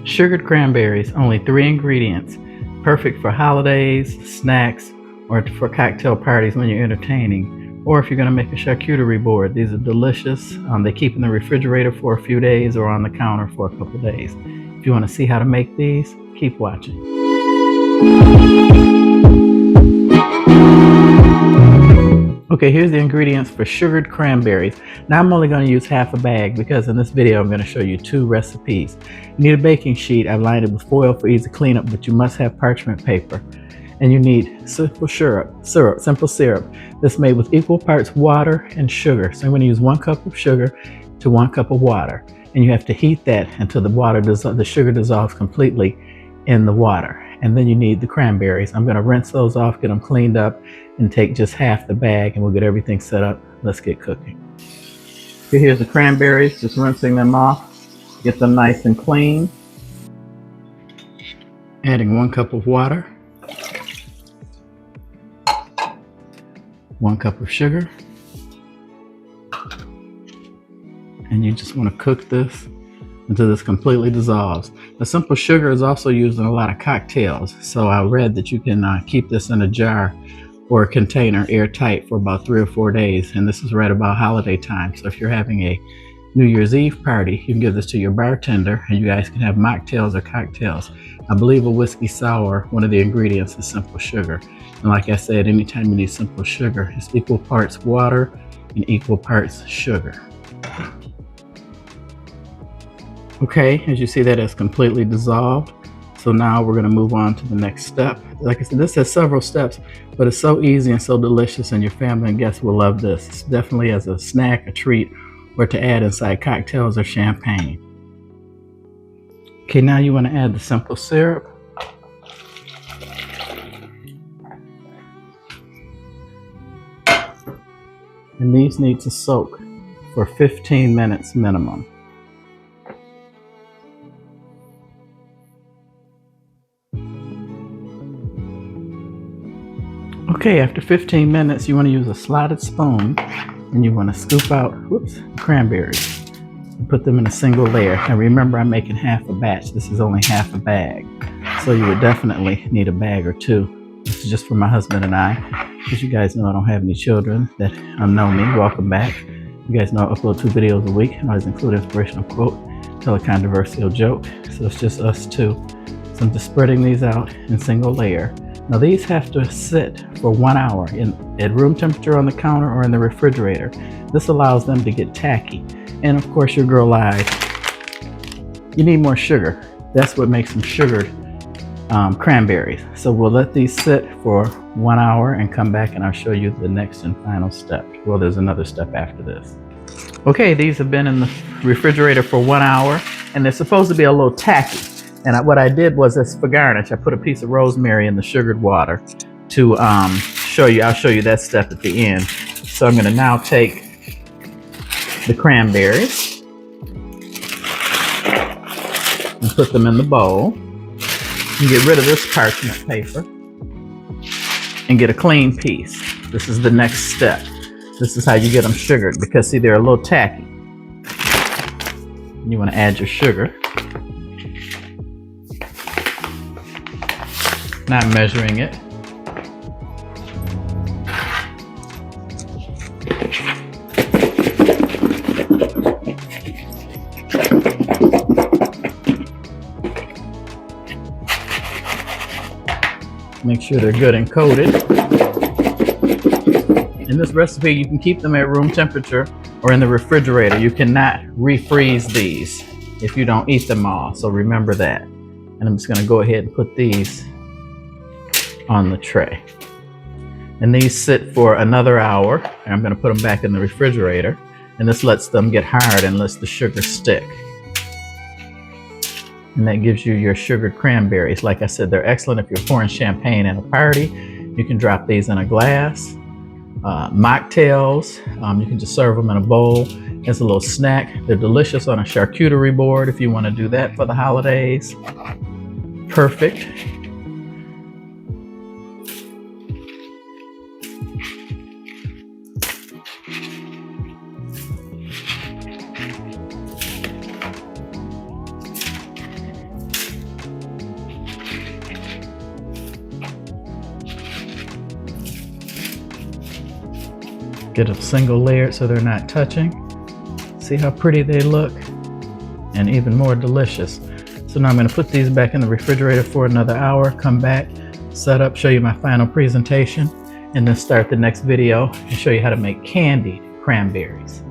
Sugared cranberries, only 3 ingredients. Perfect for holidays, snacks, or for cocktail parties when you're entertaining. Or if you're going to make a charcuterie board, these are delicious. They keep in the refrigerator for a few days or on the counter for a couple days. If you want to see how to make these, keep watching. Okay, here's the ingredients for sugared cranberries. Now I'm only going to use half a bag because in this video I'm going to show you 2 recipes. You need a baking sheet. I've lined it with foil for easy cleanup, but you must have parchment paper. And you need simple syrup. That's made with equal parts water and sugar. So I'm going to use 1 cup of sugar to 1 cup of water. And you have to heat that until the sugar dissolves completely in the water. And then you need the cranberries. I'm going to rinse those off, get them cleaned up, and take just half the bag, and we'll get everything set up. Let's get cooking. Okay, here's the cranberries, just rinsing them off, get them nice and clean. Adding 1 cup of water, 1 cup of sugar, and you just want to cook this until this completely dissolves. The simple sugar is also used in a lot of cocktails, so I read that you can keep this in a jar or a container airtight for about 3 or 4 days, and this is right about holiday time. So if you're having a New Year's Eve party, you can give this to your bartender and you guys can have mocktails or cocktails. I believe a whiskey sour, one of the ingredients is simple sugar. And like I said, anytime you need simple sugar, it's equal parts water and equal parts sugar. Okay, as you see, that has completely dissolved. So now we're going to move on to the next step. Like I said, this has several steps, but it's so easy and so delicious, and your family and guests will love this. It's definitely as a snack, a treat, or to add inside cocktails or champagne. Okay, now you want to add the simple syrup. And these need to soak for 15 minutes minimum. Okay, after 15 minutes, you want to use a slotted spoon and you want to scoop out cranberries and put them in a single layer. And remember, I'm making half a batch. This is only half a bag. So you would definitely need a bag or 2. This is just for my husband and I. As you guys know, I don't have any children that know me. Welcome back. You guys know I upload 2 videos a week, and I always include an inspirational quote, tell a controversial joke. So it's just us 2. So I'm just spreading these out in single layer. Now these have to sit for 1 hour at room temperature on the counter or in the refrigerator. This allows them to get tacky. And of course your girl lied. You need more sugar. That's what makes them sugared cranberries. So we'll let these sit for 1 hour and come back and I'll show you the next and final step. Well, there's another step after this. Okay, these have been in the refrigerator for 1 hour and they're supposed to be a little tacky. And what I did was, this for garnish, I put a piece of rosemary in the sugared water to show you. I'll show you that step at the end. So I'm going to now take the cranberries and put them in the bowl and get rid of this parchment paper and get a clean piece. This is the next step. This is how you get them sugared, because see, they're a little tacky. You want to add your sugar. Not measuring it. Make sure they're good and coated. In this recipe, you can keep them at room temperature or in the refrigerator. You cannot refreeze these if you don't eat them all, so remember that. And I'm just going to go ahead and put these on the tray. And these sit for another hour, and I'm going to put them back in the refrigerator, and this lets them get hard and lets the sugar stick. And that gives you your sugared cranberries. Like I said, they're excellent if you're pouring champagne at a party. You can drop these in a glass. Mocktails, you can just serve them in a bowl as a little snack. They're delicious on a charcuterie board if you want to do that for the holidays. Perfect. Get them single layered so they're not touching. See how pretty they look? And even more delicious. So now I'm going to put these back in the refrigerator for another hour, come back, set up, show you my final presentation, and then start the next video and show you how to make candied cranberries.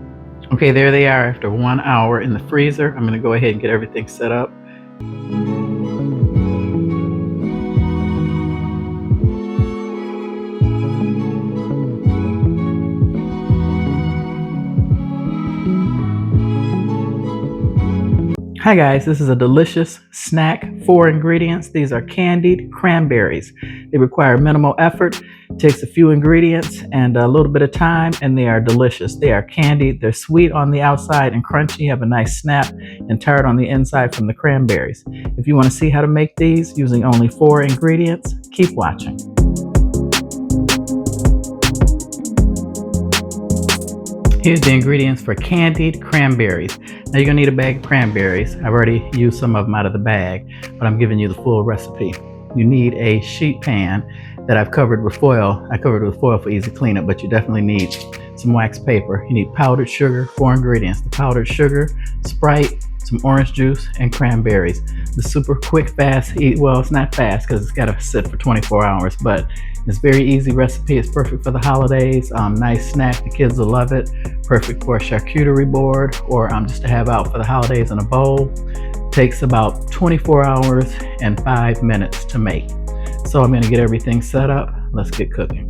Okay, there they are after 1 hour in the freezer. I'm going to go ahead and get everything set up. Hi guys, this is a delicious snack. 4 ingredients. These are candied cranberries. They require minimal effort, takes a few ingredients and a little bit of time, and they are delicious. They are candied, they're sweet on the outside and crunchy, have a nice snap and tart on the inside from the cranberries. If you want to see how to make these using only 4 ingredients, keep watching. Here's the ingredients for candied cranberries. Now you're gonna need a bag of cranberries. I've already used some of them out of the bag, but I'm giving you the full recipe. You need a sheet pan that I've covered with foil. I covered it with foil for easy cleanup, but you definitely need some wax paper. You need powdered sugar, 4 ingredients. The powdered sugar, Sprite, some orange juice, and cranberries. The super quick, fast eat, well, it's not fast because it's gotta sit for 24 hours, but it's very easy recipe. It's perfect for the holidays. Nice snack, the kids will love it. Perfect for a charcuterie board or just to have out for the holidays in a bowl. Takes about 24 hours and 5 minutes to make. So I'm gonna get everything set up. Let's get cooking.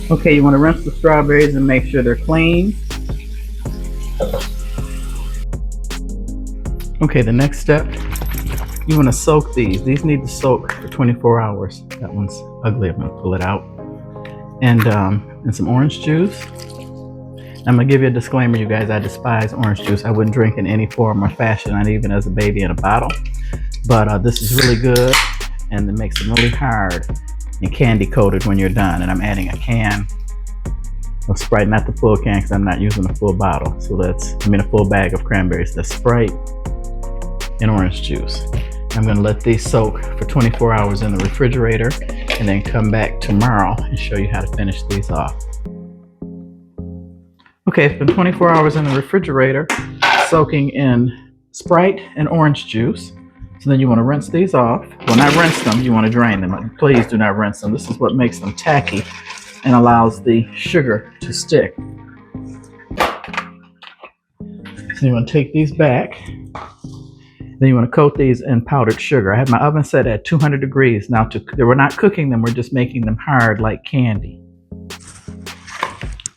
Okay, you wanna rinse the strawberries and make sure they're clean. Okay, the next step, you wanna soak these. These need to soak for 24 hours. That one's ugly, I'm gonna pull it out. And some orange juice. I'm gonna give you a disclaimer, you guys, I despise orange juice. I wouldn't drink in any form or fashion, not even as a baby in a bottle. But this is really good, and it makes them really hard and candy coated when you're done. And I'm adding a can of Sprite, not the full can because I'm not using a full bottle. So a full bag of cranberries. That's Sprite and orange juice. I'm gonna let these soak for 24 hours in the refrigerator and then come back tomorrow and show you how to finish these off. Okay, it's been 24 hours in the refrigerator, soaking in Sprite and orange juice. So then you wanna rinse these off. Well, not rinse them, you wanna drain them. Please do not rinse them. This is what makes them tacky and allows the sugar to stick. So you wanna take these back. Then you want to coat these in powdered sugar. I have my oven set at 200 degrees. Now, we're not cooking them, we're just making them hard like candy.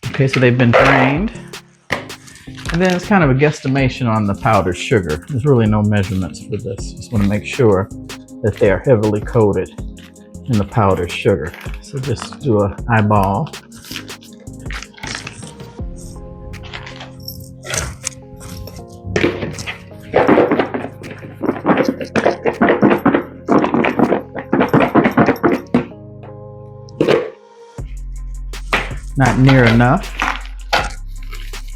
Okay, so they've been drained. And then it's kind of a guesstimation on the powdered sugar. There's really no measurements for this. Just want to make sure that they are heavily coated in the powdered sugar. So just do an eyeball. Not near enough,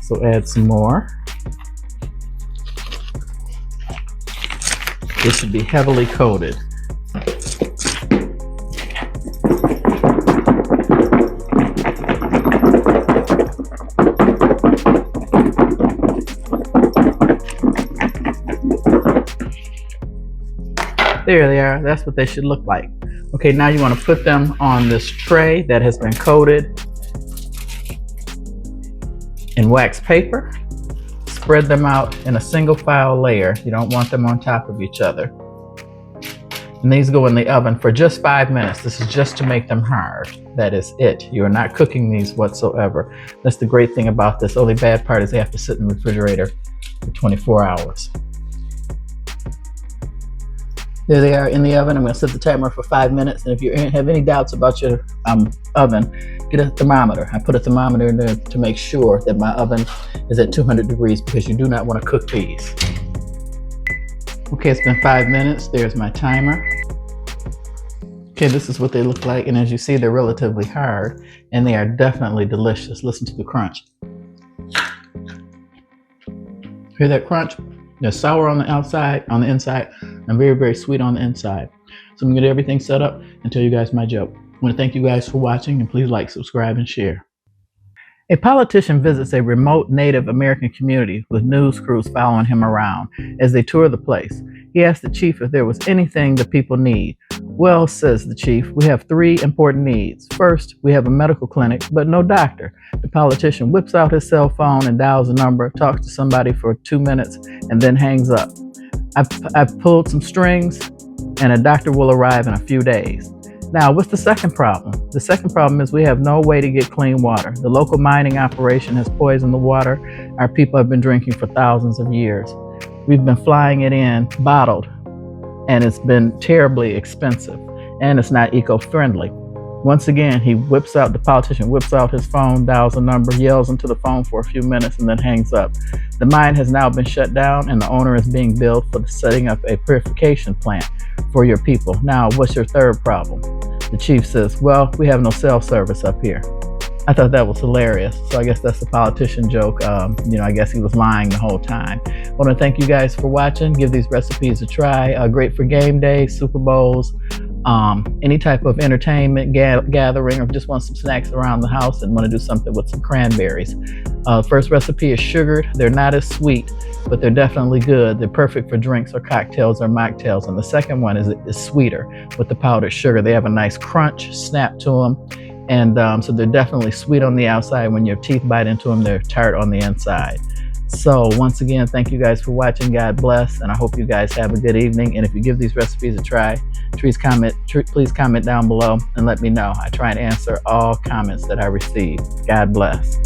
so add some more. This should be heavily coated. There they are, that's what they should look like. Okay, now you want to put them on this tray that has been coated in wax paper. Spread them out in a single file layer. You don't want them on top of each other. And these go in the oven for just 5 minutes. This is just to make them hard. That is it. You are not cooking these whatsoever. That's the great thing about this. Only bad part is they have to sit in the refrigerator for 24 hours. There they are in the oven. I'm going to set the timer for 5 minutes. And if you have any doubts about your oven, get a thermometer. I put a thermometer in there to make sure that my oven is at 200 degrees because you do not want to cook these. Okay, it's been 5 minutes. There's my timer. Okay, this is what they look like. And as you see, they're relatively hard and they are definitely delicious. Listen to the crunch. Hear that crunch? They're sour on the outside, on the inside, and very, very sweet on the inside. So I'm gonna get everything set up and tell you guys my joke. I want to thank you guys for watching, and please like, subscribe, and share. A politician visits a remote Native American community with news crews following him around as they tour the place. He asks the chief if there was anything the people need. Well, says the chief, we have three important needs. First, we have a medical clinic, but no doctor. The politician whips out his cell phone and dials a number, talks to somebody for 2 minutes, and then hangs up. I've pulled some strings, and a doctor will arrive in a few days. Now, what's the second problem? The second problem is we have no way to get clean water. The local mining operation has poisoned the water our people have been drinking for thousands of years. We've been flying it in bottled, and it's been terribly expensive, and it's not eco-friendly. Once again, the politician whips out his phone, dials a number, yells into the phone for a few minutes, and then hangs up. The mine has now been shut down, and the owner is being billed for setting up a purification plant for your people. Now, what's your third problem? The chief says, well, we have no cell service up here. I thought that was hilarious. So I guess that's the politician joke. I guess he was lying the whole time. I want to thank you guys for watching. Give these recipes a try. Great for game days, Super Bowls, any type of entertainment gathering, or just want some snacks around the house and want to do something with some cranberries. First recipe is sugared. They're not as sweet, but they're definitely good. They're perfect for drinks or cocktails or mocktails. And the second one is sweeter with the powdered sugar. They have a nice crunch, snap to them. And so they're definitely sweet on the outside. When your teeth bite into them, they're tart on the inside. So once again, thank you guys for watching. God bless, and I hope you guys have a good evening. And if you give these recipes a try, please comment down below and let me know. I try and answer all comments that I receive. God bless.